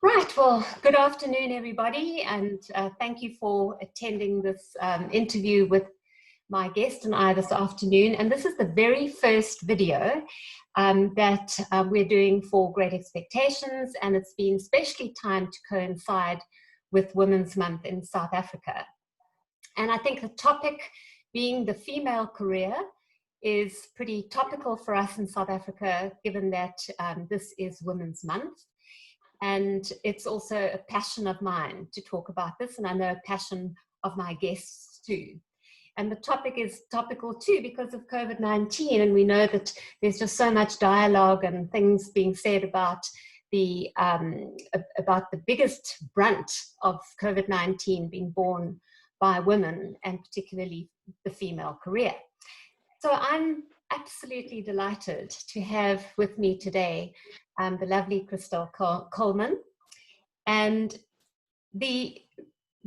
Right, well, good afternoon, everybody, and thank you for attending this interview with my guest and I this afternoon. And this is the very first video that we're doing for Great Expectations, and it's been specially timed to coincide with Women's Month in South Africa. And I think the topic being the female career is pretty topical for us in South Africa, given that this is Women's Month. And it's also a passion of mine to talk about this, and I know a passion of my guests too. And the topic is topical too because of COVID-19, and we know that there's just so much dialogue and things being said about the biggest brunt of COVID-19 being borne by women, and particularly the female career. So I'm absolutely delighted to have with me today the lovely Christelle Colman. And the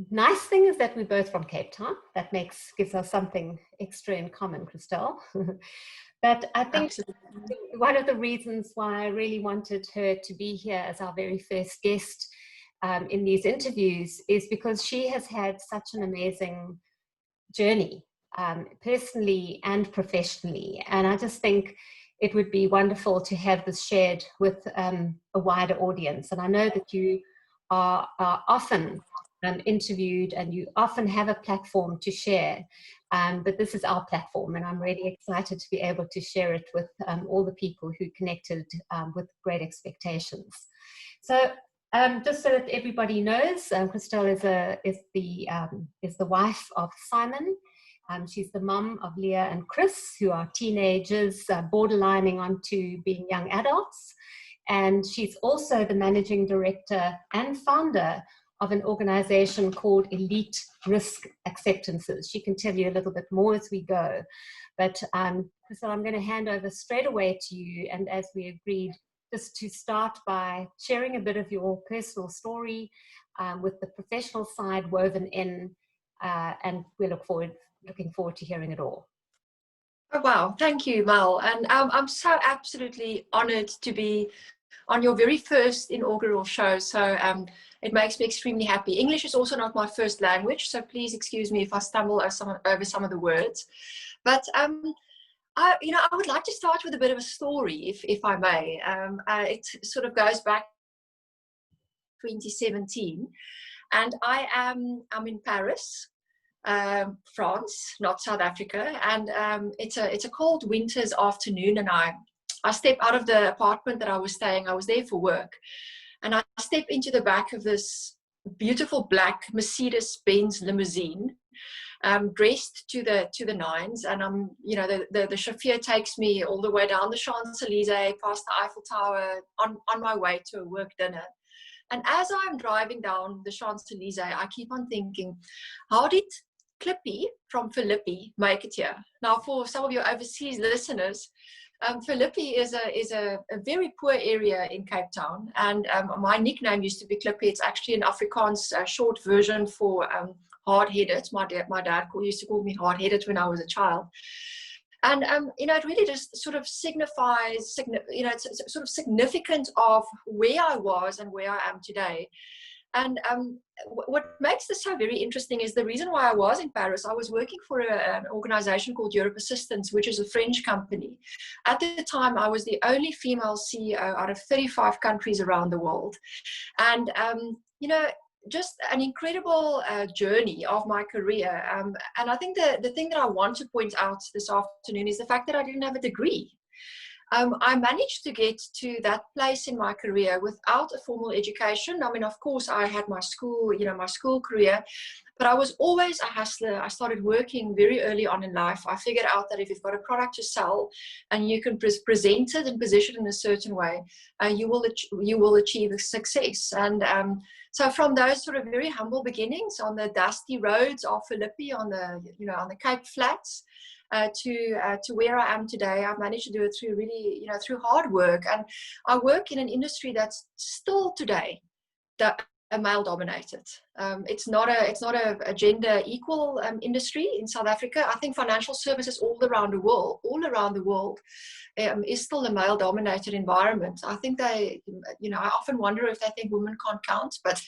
nice thing is that we're both from Cape Town. That gives us something extra in common, Christelle. But I think one of the reasons why I really wanted her to be here as our very first guest in these interviews is because she has had such an amazing journey, personally and professionally. And I just think it would be wonderful to have this shared with a wider audience. And I know that you are often interviewed and you often have a platform to share, but this is our platform, and I'm really excited to be able to share it with all the people who connected with Great Expectations. So just so that everybody knows, Christelle is the wife of Simon. She's the mum of Leah and Chris, who are teenagers, borderlining onto being young adults. And she's also the managing director and founder of an organization called Elite Risk Acceptances. She can tell you a little bit more as we go. But Christelle, I'm going to hand over straight away to you. And as we agreed, just to start by sharing a bit of your personal story with the professional side woven in, and we looking forward to hearing it all. Oh, wow. Thank you, Mel. And I'm so absolutely honored to be on your very first inaugural show. So it makes me extremely happy. English is also not my first language, so please excuse me if I stumble over some of the words. But I would like to start with a bit of a story, if I may. It sort of goes back to 2017, and I'm in Paris, France, not South Africa, and it's a cold winter's afternoon, and I step out of the apartment that I was staying. I was there for work, and I step into the back of this beautiful black Mercedes-Benz limousine, dressed to the nines, and the chauffeur takes me all the way down the Champs-Elysees, past the Eiffel Tower, on my way to a work dinner. And as I'm driving down the Champs-Elysees, I keep on thinking, how did Clippy from Philippi make it here? Now, for some of your overseas listeners, Philippi is a very poor area in Cape Town, and my nickname used to be Clippy. It's actually an Afrikaans short version for hard-headed. My dad used to call me hard-headed when I was a child. And, it really just sort of signifies, it's sort of significant of where I was and where I am today. And what makes this so very interesting is the reason why I was in Paris. I was working for an organization called Europe Assistance, which is a French company. At the time, I was the only female CEO out of 35 countries around the world. And, just an incredible journey of my career. And I think the thing that I want to point out this afternoon is the fact that I didn't have a degree. I managed to get to that place in my career without a formal education. I mean, of course, I had my school career, but I was always a hustler. I started working very early on in life. I figured out that if you've got a product to sell and you can present it and position it in a certain way, you will achieve success. And so from those sort of very humble beginnings on the dusty roads of Philippi, on the Cape Flats, to where I am today, I've managed to do it through really, through hard work. And I work in an industry that's still today a male dominated. It's not a gender equal industry in South Africa. I think financial services all around the world is still a male dominated environment. I think I often wonder if they think women can't count, but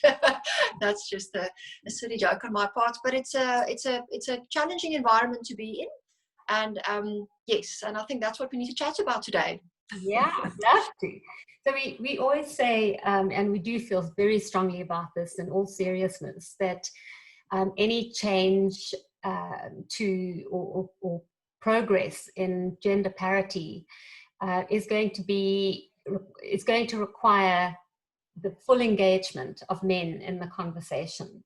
that's just a silly joke on my part. But it's a challenging environment to be in. And yes, and I think that's what we need to chat about today. Yeah, I'd love to. So we always say, and we do feel very strongly about this in all seriousness, that any change to or progress in gender parity is going to require the full engagement of men in the conversation.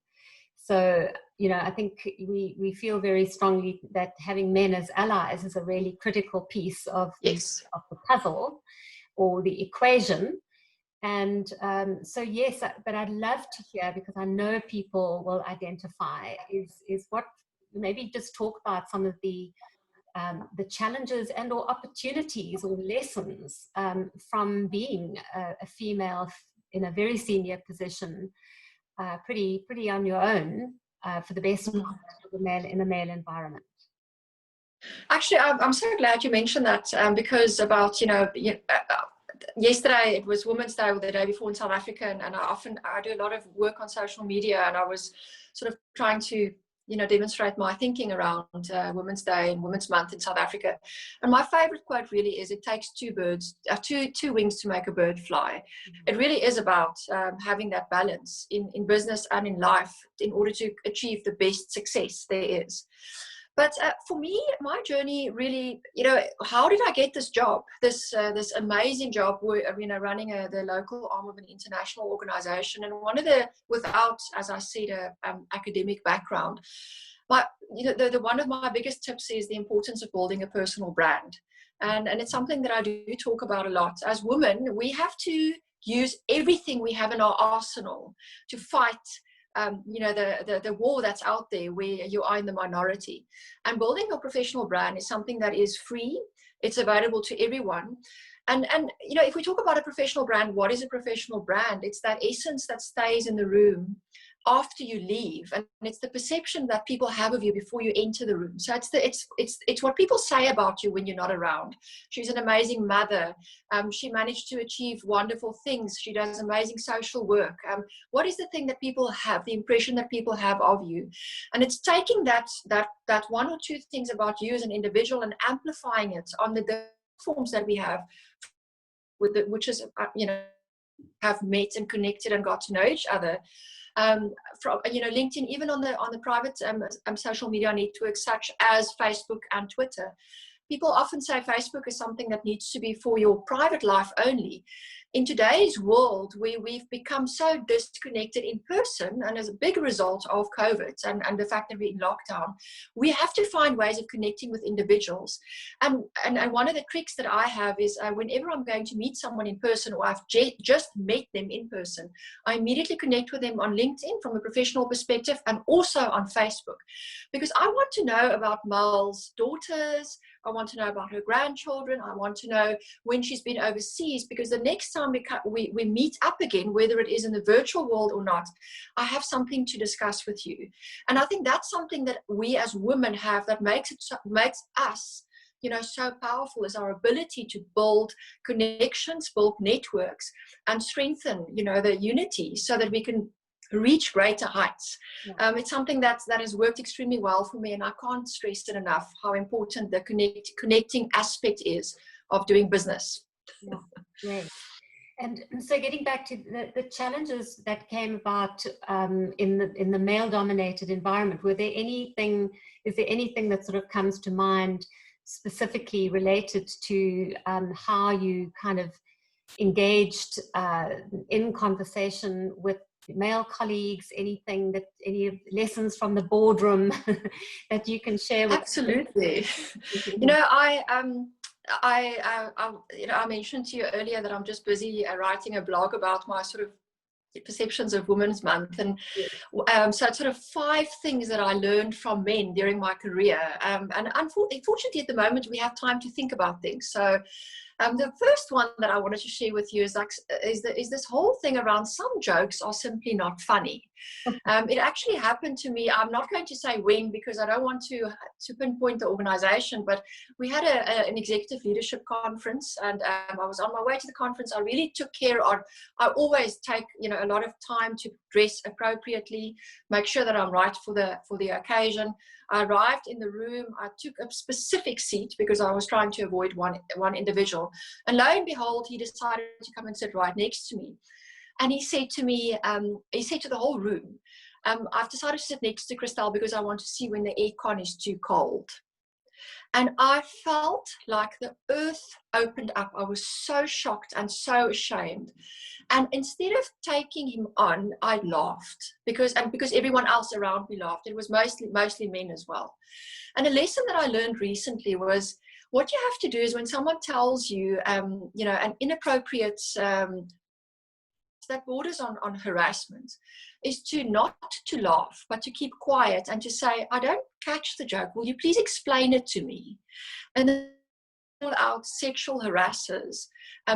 So, I think we feel very strongly that having men as allies is a really critical piece of the puzzle or the equation. And so, yes, but I'd love to hear, because I know people will identify, is what, maybe just talk about some of the challenges and or opportunities or lessons from being a female in a very senior position, pretty on your own for the best part of the male, in a male environment. Actually, I'm so glad you mentioned that, because about yesterday it was Women's Day, or the day before in South Africa, and I do a lot of work on social media, and I was sort of trying to demonstrate my thinking around Women's Day and Women's Month in South Africa. And my favorite quote really is, it takes two wings to make a bird fly. It really is about having that balance in business and in life in order to achieve the best success there is. But for me, my journey really, how did I get this job, this amazing job, running the local arm of an international organization, and without, as I said, academic background. But one of my biggest tips is the importance of building a personal brand, and it's something that I do talk about a lot. As women, we have to use everything we have in our arsenal to fight the war that's out there where you are in the minority. And building your professional brand is something that is free. It's available to everyone. And if we talk about a professional brand, what is a professional brand? It's that essence that stays in the room after you leave, and it's the perception that people have of you before you enter the room. So it's what people say about you when you're not around. She's an amazing mother. She managed to achieve wonderful things. She does amazing social work. What is the thing that people have, the impression that people have of you? And it's taking that one or two things about you as an individual and amplifying it on the forms that we have, which is have met and connected and got to know each other. From LinkedIn, even on the private social media networks such as Facebook and Twitter. People often say Facebook is something that needs to be for your private life only. In today's world, where we've become so disconnected in person, and as a big result of COVID and the fact that we're in lockdown, we have to find ways of connecting with individuals. And one of the tricks that I have is whenever I'm going to meet someone in person, or I've just met them in person, I immediately connect with them on LinkedIn from a professional perspective, and also on Facebook, because I want to know about Mel's daughters. I want to know about her grandchildren. I want to know when she's been overseas, because the next time we meet up again, whether it is in the virtual world or not, I have something to discuss with you. And I think that's something that we as women have that makes us so powerful, is our ability to build connections, build networks, and strengthen the unity so that we can reach greater heights. Yeah. It's something that has worked extremely well for me, and I can't stress it enough how important the connecting aspect is of doing business. Yeah, great. And so getting back to the challenges that came about in the male-dominated environment, is there anything that sort of comes to mind specifically related to how you kind of engaged in conversation with male colleagues? Any lessons from the boardroom that you can share with? Absolutely. I mentioned to you earlier that I'm just busy writing a blog about my sort of perceptions of Women's Month, and so it's sort of 5 things that I learned from men during my career, and unfortunately at the moment we have time to think about things. So The first one that I wanted to share with you is this whole thing around some jokes are simply not funny. It actually happened to me. I'm not going to say when because I don't want to pinpoint the organization, but we had an executive leadership conference, and I was on my way to the conference. I really took care of, I always take, a lot of time to dress appropriately, make sure that I'm right for the occasion. I arrived in the room. I took a specific seat because I was trying to avoid one individual. And lo and behold, he decided to come and sit right next to me. And he said to me, he said to the whole room, I've decided to sit next to Christelle because I want to see when the aircon is too cold. And I felt like the earth opened up. I was so shocked and so ashamed. And instead of taking him on, I laughed because everyone else around me laughed. It was mostly men as well. And a lesson that I learned recently was what you have to do is when someone tells you, an inappropriate that borders on harassment, is to not to laugh, but to keep quiet and to say, I don't catch the joke. Will you please explain it to me? And then out sexual harassers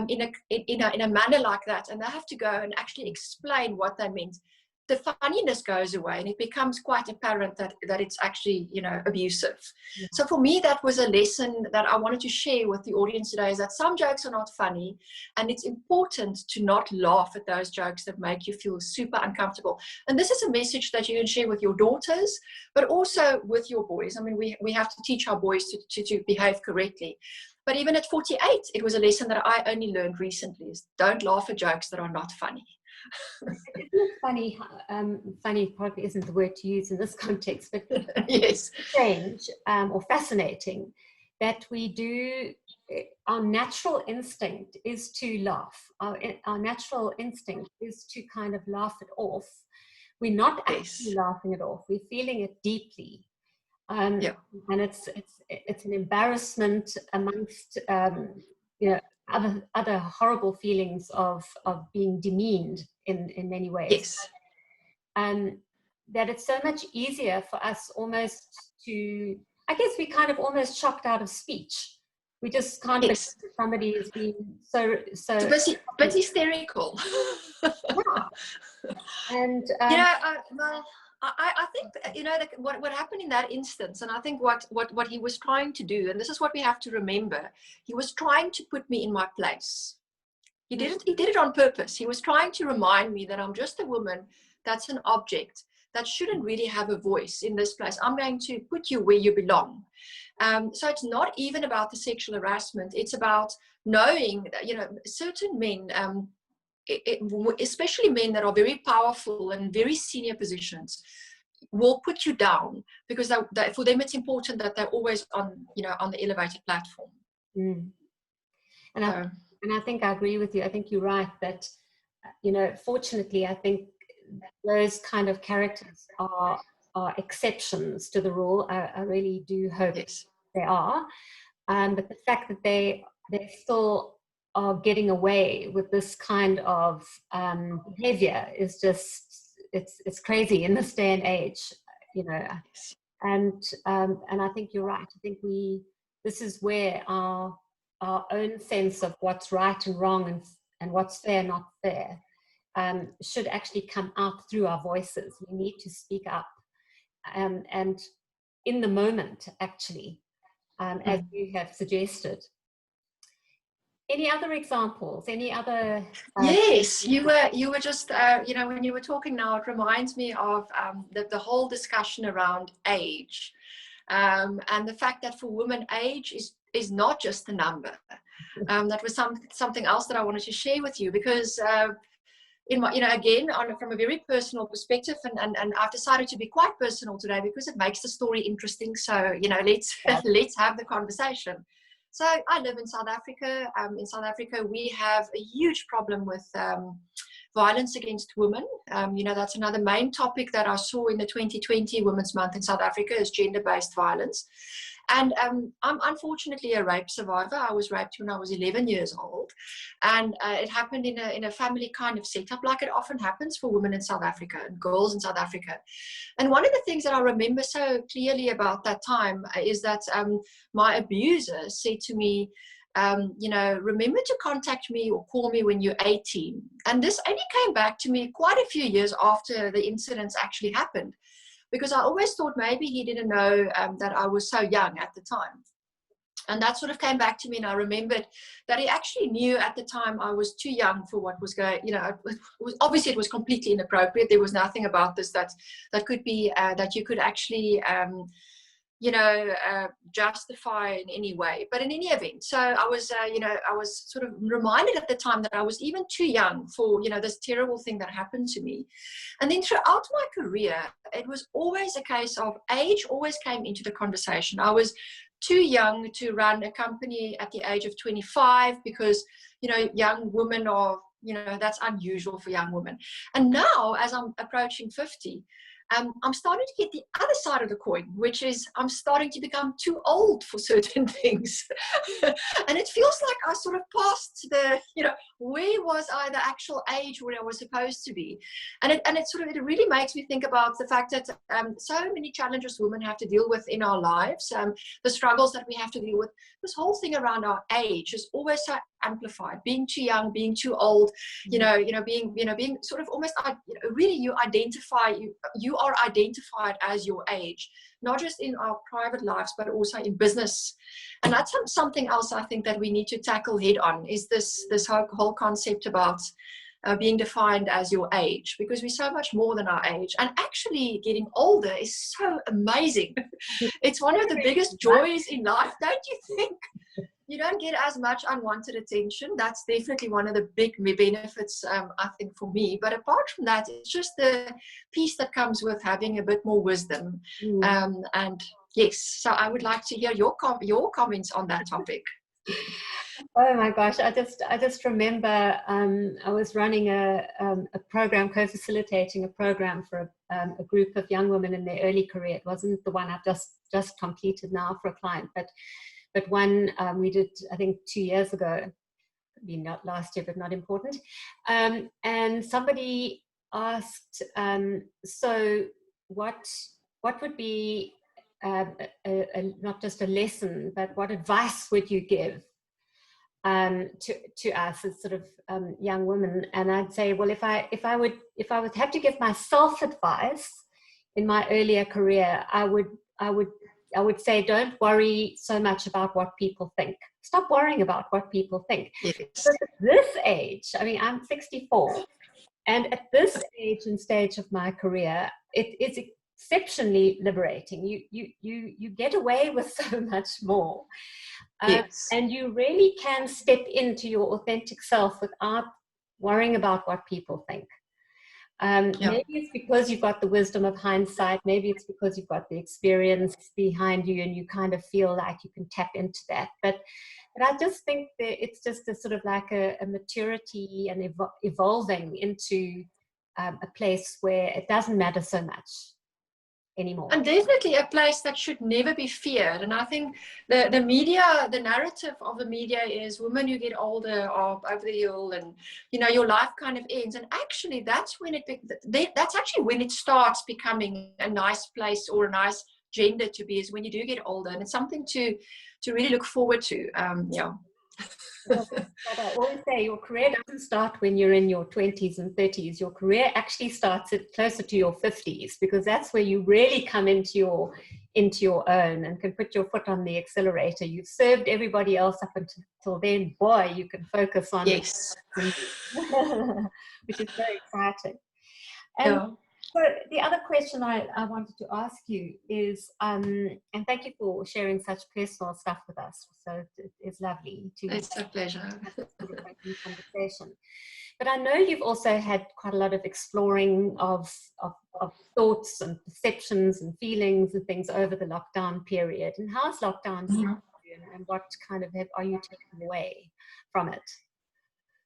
in a manner like that, and they have to go and actually explain what they meant. The funniness goes away and it becomes quite apparent that it's actually, abusive. Yeah. So for me, that was a lesson that I wanted to share with the audience today, is that some jokes are not funny, and it's important to not laugh at those jokes that make you feel super uncomfortable. And this is a message that you can share with your daughters, but also with your boys. I mean, we have to teach our boys to behave correctly. But even at 48, it was a lesson that I only learned recently, is don't laugh at jokes that are not funny. Isn't it funny? Funny probably isn't the word to use in this context, but yes, strange or fascinating that we do. Our natural instinct is to laugh. Our natural instinct is to kind of laugh it off. We're not actually laughing it off. We're feeling it deeply, and it's an embarrassment amongst other horrible feelings of being demeaned in many ways. Yes. That it's so much easier for us almost to, I guess we kind of almost shocked out of speech. We just can't believe somebody is being so but hysterical. Yeah. And I think what happened in that instance, and I think what he was trying to do, and this is what we have to remember, he was trying to put me in my place. He did it on purpose. He was trying to remind me that I'm just a woman that's an object that shouldn't really have a voice in this place. I'm going to put you where you belong. So it's not even about the sexual harassment. It's about knowing that, certain men, especially men that are very powerful and very senior positions, will put you down because for them it's important that they're always on the elevated platform. And I think I agree with you. I think you're right that fortunately I think those kind of characters are exceptions to the rule. I really do hope they are, but the fact that they still are getting away with this kind of behavior is just it's crazy in this day and age, and I think you're right. I think this is where our own sense of what's right and wrong and what's fair, not fair, should actually come out through our voices. We need to speak up, and in the moment, actually, as you have suggested. Any other examples? Any other? Yes, you were just when you were talking now, it reminds me of the whole discussion around age, and the fact that for women, age is not just a number. That was something else that I wanted to share with you, because in my, again, from a very personal perspective, and I've decided to be quite personal today because it makes the story interesting. So, let's have the conversation. So I live in South Africa. In South Africa, we have a huge problem with violence against women. That's another main topic that I saw in the 2020 Women's Month in South Africa, is gender-based violence. And I'm unfortunately a rape survivor. I was raped when I was 11 years old. And it happened in a family kind of setup, like it often happens for women in South Africa and girls in South Africa. And one of the things that I remember so clearly about that time is that my abuser said to me, you know, remember to contact me or call me when you're 18. And this only came back to me quite a few years after the incidents actually happened, because I always thought maybe he didn't know that I was so young at the time. And that sort of came back to me, and I remembered that he actually knew at the time I was too young for what was going, you know, obviously it was completely inappropriate. There was nothing about this that could be, that you could actually, you know, justify in any way. But in any event, so I was, you know, I was sort of reminded at the time that I was even too young for, you know, this terrible thing that happened to me. And then throughout my career, it was always a case of age always came into the conversation. I was too young to run a company at the age of 25 because, you know, young women are, you know, that's unusual for young women. And now, as I'm approaching 50, I'm starting to get the other side of the coin, which is I'm starting to become too old for certain things. And it feels like I sort of passed the, you know, where was I the actual age where I was supposed to be? And it sort of, it really makes me think about the fact that so many challenges women have to deal with in our lives, the struggles that we have to deal with. This whole thing around our age is always so amplified, being too young, being too old, being sort of almost, really you are identified as your age, not just in our private lives, but also in business. And that's something else I think that we need to tackle head on, is this whole concept about being defined as your age, because we're so much more than our age. And actually getting older is so amazing. It's one of the biggest joys in life, don't you think? You don't get as much unwanted attention. That's definitely one of the big benefits, I think, for me. But apart from that, it's just the piece that comes with having a bit more wisdom. And yes, so I would like to hear your comments on that topic. Oh my gosh, I just remember I was running a program, co-facilitating a program for a group of young women in their early career. It wasn't the one I've just completed now for a client, but one we did, I think, 2 years ago. Maybe not last year, but not important. And somebody asked, so what would be not just a lesson, but what advice would you give to us as sort of young women? And I'd say, well, if I would have to give myself advice in my earlier career, I would say, don't worry so much about what people think. Stop worrying about what people think. Yes. But at this age, I mean, I'm 64, and at this age and stage of my career, it is exceptionally liberating. You get away with so much more. Yes. And you really can step into your authentic self without worrying about what people think. Maybe it's because you've got the wisdom of hindsight. Maybe it's because you've got the experience behind you and you kind of feel like you can tap into that. But I just think that it's just a sort of like a maturity and evolving into a place where it doesn't matter so much anymore. And definitely a place that should never be feared. And I think the media, the narrative of the media is women who get older are over the hill, and your life kind of ends. And actually that's when that's actually when it starts becoming a nice place or a nice gender to be, is when you do get older. And it's something to really look forward to. But I always say your career doesn't start when you're in your 20s and 30s. Your career actually starts at closer to your 50s, because that's where you really come into your own and can put your foot on the accelerator. You've served everybody else up until then. Boy, you can focus on yes, which is very exciting. And so the other question I wanted to ask you is, and thank you for sharing such personal stuff with us. So it's lovely to. It's a pleasure. Have this sort of conversation. But I know you've also had quite a lot of exploring of thoughts and perceptions and feelings and things over the lockdown period. And how's lockdown been for you, and what kind of are you taking away from it?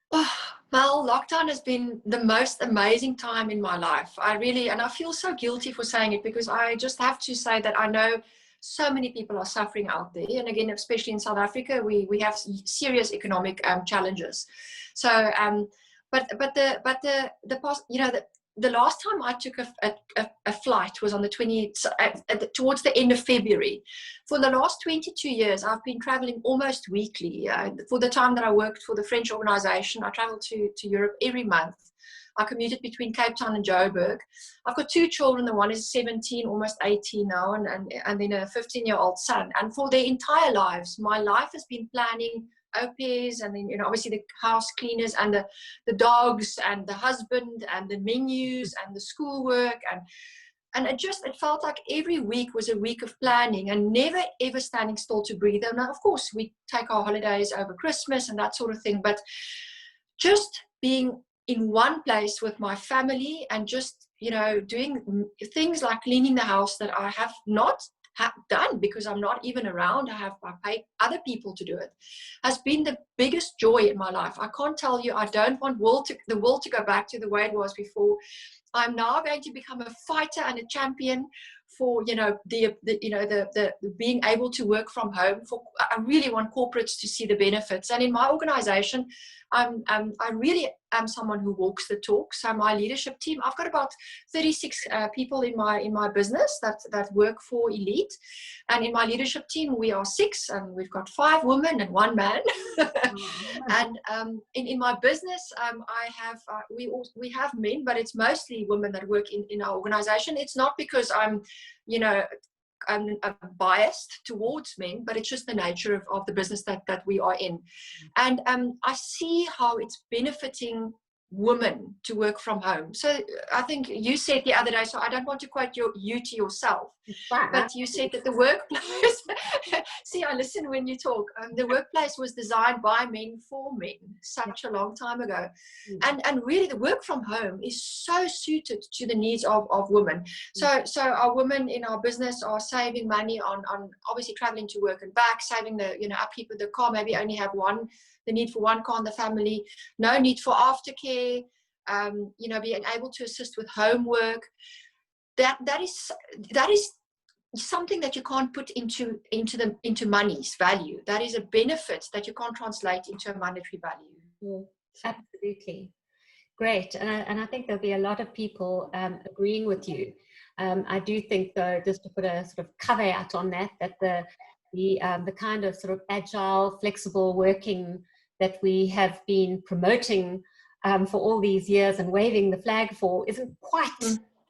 Oh, well, lockdown has been the most amazing time in my life. And I feel so guilty for saying it, because I just have to say that I know so many people are suffering out there. And again, especially in South Africa, we have serious economic challenges. So, but the the last time I took a flight was on the 20th, towards the end of February. For the last 22 years, I've been traveling almost weekly. For the time that I worked for the French organization, I traveled to Europe every month. I commuted between Cape Town and Joburg. I've got 2 children. The one is 17, almost 18 now, and then a 15-year-old son. And for their entire lives, my life has been planning au pairs, and then, obviously the house cleaners and the dogs and the husband and the menus and the schoolwork. And it felt like every week was a week of planning and never ever standing still to breathe. And of course, we take our holidays over Christmas and that sort of thing, but just being in one place with my family and just, doing things like cleaning the house that I have not done because I'm not even around. I pay other people to do it, has been the biggest joy in my life. I can't tell you, I don't want the world to go back to the way it was before. I'm now going to become a fighter and a champion for the being able to work from home. I really want corporates to see the benefits, and in my organization, I really am someone who walks the talk. So my leadership team, I've got about 36 people in my business that work for Elite, and in my leadership team we are 6, and we've got 5 women and 1 man. And in my business, we have men, but it's mostly women that work in our organization. It's not because I'm biased towards men, but it's just the nature of the business that we are in. And I see how it's benefiting women to work from home. So I think you said the other day, so I don't want to quote you to yourself, but you said that the workplace, see, I listen when you talk, the workplace was designed by men for men such a long time ago. And really the work from home is so suited to the needs of women. So our women in our business are saving money on obviously traveling to work and back, saving the upkeep of the car, maybe only have the need for 1 car in the family, no need for aftercare, being able to assist with homework. That is something that you can't put into money's value. That is a benefit that you can't translate into a monetary value. Absolutely. Great. And I think there'll be a lot of people agreeing with you. I do think, though, just to put a sort of caveat on that the kind of sort of agile, flexible working that we have been promoting for all these years and waving the flag for isn't quite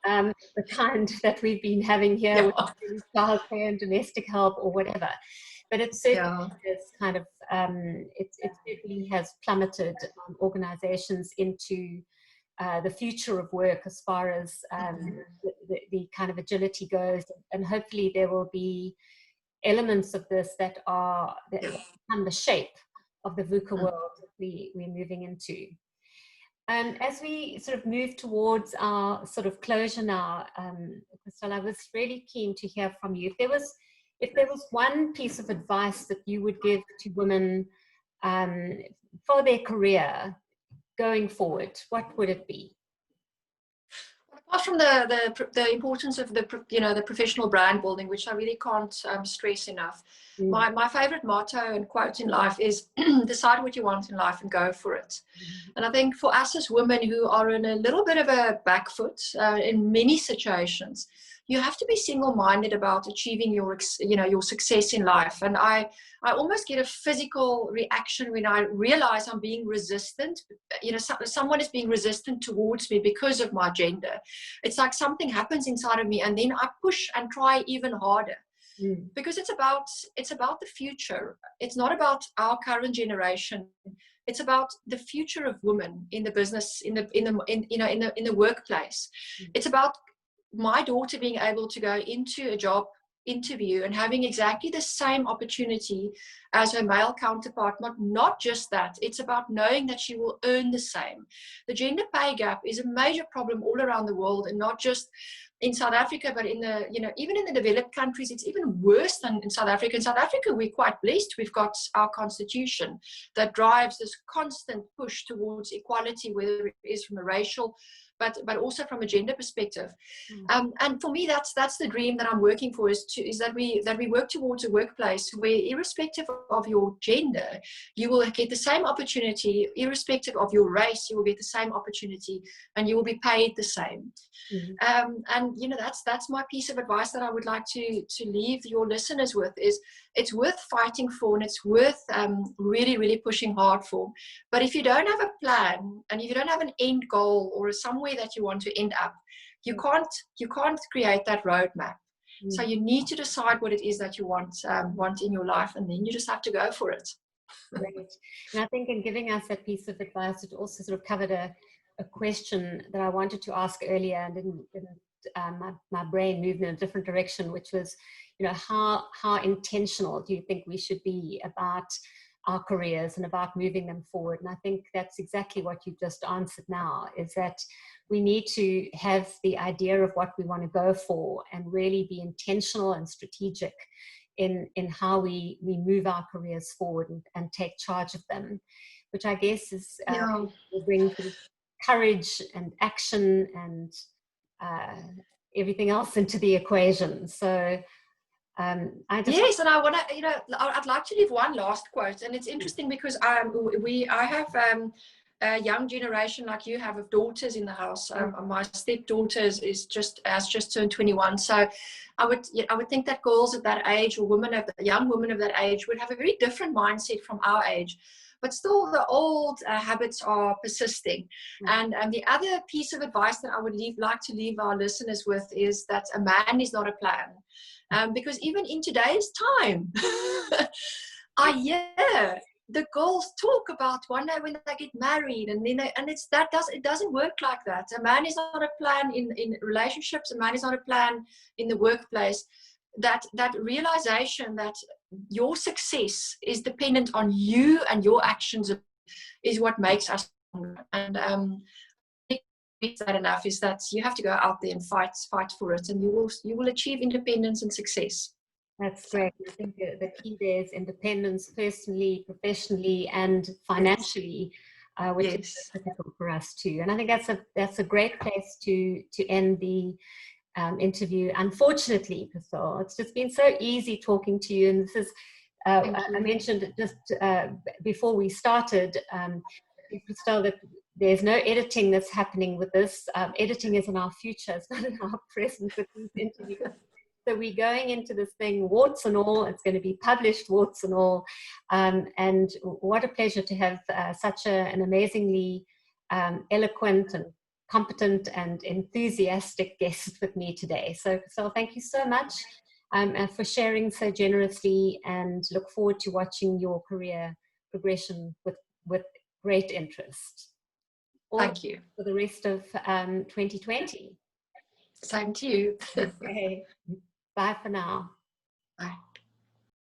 the kind that we've been having here with childcare and domestic help or whatever. But it certainly is kind of, it certainly has plummeted organizations into the future of work as far as the kind of agility goes. And hopefully there will be elements of this that become the shape of the VUCA world that we're moving into. As we sort of move towards our sort of closure now, Christelle, I was really keen to hear from you. If there was one piece of advice that you would give to women for their career going forward, what would it be? Apart from the importance of the professional brand building, which I really can't stress enough, my favorite motto and quote in life is decide what you want in life and go for it. And I think for us as women who are in a little bit of a back foot in many situations, you have to be single-minded about achieving your success in life. And I almost get a physical reaction when I realize I'm being resistant. Someone is being resistant towards me because of my gender. It's like something happens inside of me, and then I push and try even harder. Because it's about the future. It's not about our current generation. It's about the future of women in the business, in the workplace. It's about my daughter being able to go into a job interview and having exactly the same opportunity as her male counterpart. Not just that, it's about knowing that she will earn the same. The gender pay gap is a major problem all around the world, and not just in South Africa, but in the, even in the developed countries, it's even worse than in South Africa. In South Africa, we're quite blessed. We've got our constitution that drives this constant push towards equality, whether it is from a racial, but also from a gender perspective. And for me, that's the dream that I'm working for, is that we work towards a workplace where, irrespective of your gender, you will get the same opportunity. Irrespective of your race, you will get the same opportunity, and you will be paid the same. And that's my piece of advice that I would like to leave your listeners with, is it's worth fighting for, and it's worth really, really pushing hard for. But if you don't have a plan, and if you don't have an end goal or somewhere that you want to end up, you can't create that roadmap. So you need to decide what it is that you want in your life, and then you just have to go for it. Great. And I think in giving us that piece of advice, it also sort of covered a question that I wanted to ask earlier, and didn't my brain moved in a different direction, which was, how intentional do you think we should be about our careers and about moving them forward? And I think that's exactly what you just answered now, is that we need to have the idea of what we want to go for, and really be intentional and strategic in how we move our careers forward and take charge of them, which I guess is will bring courage and action and everything else into the equation. So yes, and I want to, I'd like to leave one last quote, and it's interesting because I have a young generation like you have of daughters in the house. My stepdaughter has just turned 21, so I would think that girls at that age, or young women of that age, would have a very different mindset from our age. But still, the old habits are persisting. And the other piece of advice that I would like to leave our listeners with is that a man is not a plan. Because even in today's time, I hear the girls talk about one day when they get married, and it doesn't work like that. A man is not a plan in relationships. A man is not a plan in the workplace. That realization that your success is dependent on you and your actions is what makes us stronger. And that enough is that you have to go out there and fight for it, and you will achieve independence and success. That's great. I think the key there is independence, personally, professionally, and financially, which is critical for us too. And I think that's a great place to end the interview. Unfortunately, Christelle, it's just been so easy talking to you. And this is, I mentioned just before we started, Christelle, that there's no editing that's happening with this. Editing is in our future. It's not in our present with these interviews. So we're going into this thing, warts and all. It's going to be published, warts and all. And what a pleasure to have such an amazingly eloquent and competent and enthusiastic guest with me today. So thank you so much for sharing so generously, and look forward to watching your career progression with great interest. Thank you. For the rest of 2020. Same to you. Okay. Bye for now. Bye.